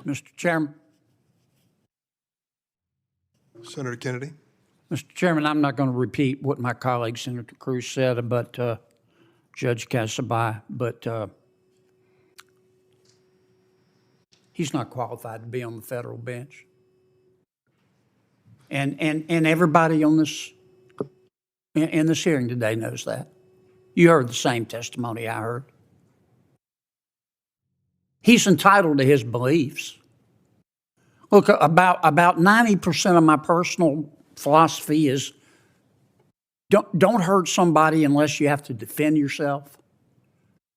Mr. Chairman. Senator Kennedy. Mr. Chairman, I'm not going to repeat what my colleague Senator Cruz said about Judge Kasubhai, but he's not qualified to be on the federal bench. And everybody on this in this hearing today knows that. You heard the same testimony I heard. He's entitled to his beliefs. Look, about 90% of my personal philosophy is don't hurt somebody unless you have to defend yourself.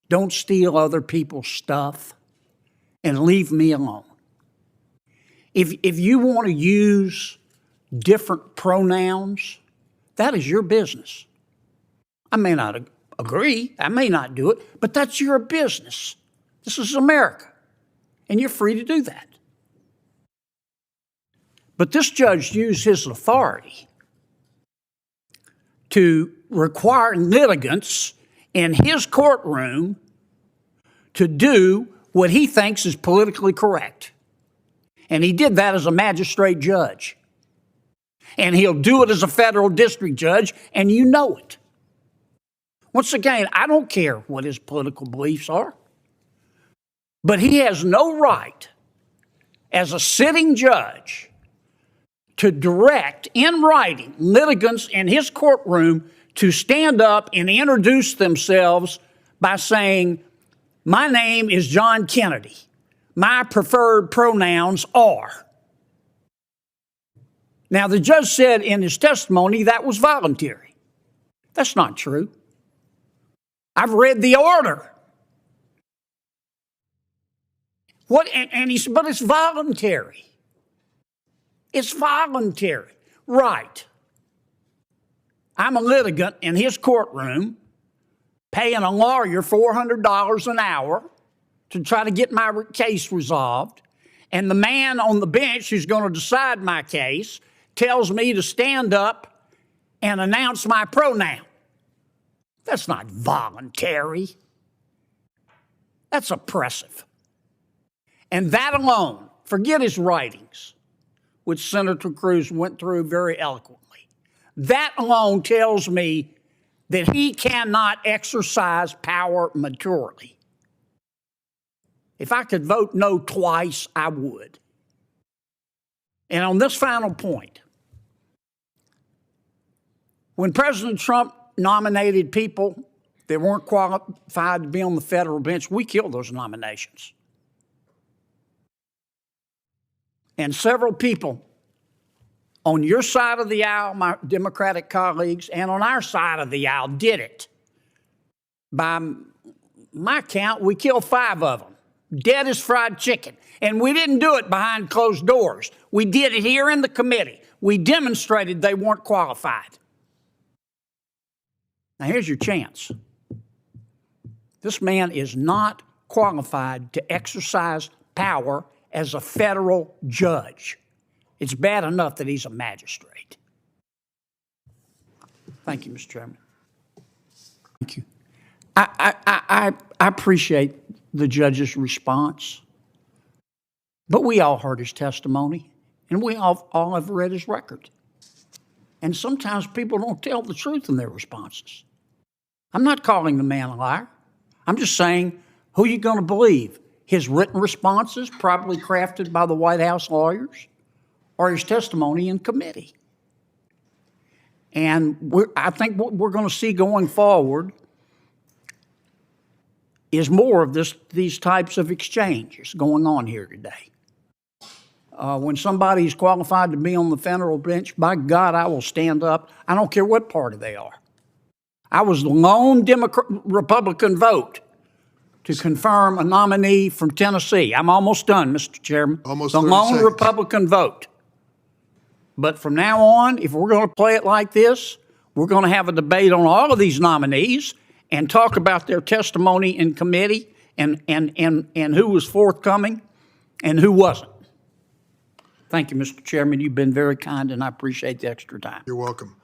Don't steal other people's stuff, and leave me alone. If you want to use different pronouns, that is your business. I may not agree, I may not do it, but that's your business. This is America, and you're free to do that. But this judge used his authority to require litigants in his courtroom to do what he thinks is politically correct. And he did that as a magistrate judge. And he'll do it as a federal district judge, and you know it. Once again, I don't care what his political beliefs are, but he has no right as a sitting judge to direct in writing litigants in his courtroom to stand up and introduce themselves by saying, "My name is John Kennedy. My preferred pronouns are." Now, the judge said in his testimony that was voluntary. That's not true. I've read the order. And he said, but it's voluntary. It's voluntary. Right. I'm a litigant in his courtroom paying a lawyer $400 an hour to try to get my case resolved. And the man on the bench who's going to decide my case tells me to stand up and announce my pronoun. That's not voluntary. That's oppressive. And that alone, forget his writings, which Senator Cruz went through very eloquently. That alone tells me that he cannot exercise power maturely. If I could vote no twice, I would. And on this final point, when President Trump nominated people that weren't qualified to be on the federal bench, we killed those nominations. And several people on your side of the aisle, my Democratic colleagues, and on our side of the aisle did it. By my count, we killed 5 of them. Dead as fried chicken. And we didn't do it behind closed doors. We did it here in the committee. We demonstrated they weren't qualified. Now, here's your chance. This man is not qualified to exercise power as a federal judge. It's bad enough that he's a magistrate. Thank you, Mr. Chairman. Thank you. I appreciate the judge's response, but we all heard his testimony, and we all have read his record. And sometimes people don't tell the truth in their responses. I'm not calling the man a liar. I'm just saying, who are you going to believe? His written responses, probably crafted by the White House lawyers, or his testimony in committee? And I think what we're going to see going forward is more of these types of exchanges going on here today. When somebody's qualified to be on the federal bench, by God, I will stand up. I don't care what party they are. I was the lone Republican vote to confirm a nominee from Tennessee. I'm almost done, Mr. Chairman. Almost the 30 lone seconds. Republican vote. But from now on, if we're going to play it like this, we're going to have a debate on all of these nominees and talk about their testimony in committee and who was forthcoming and who wasn't. Thank you, Mr. Chairman. You've been very kind, and I appreciate the extra time. You're welcome.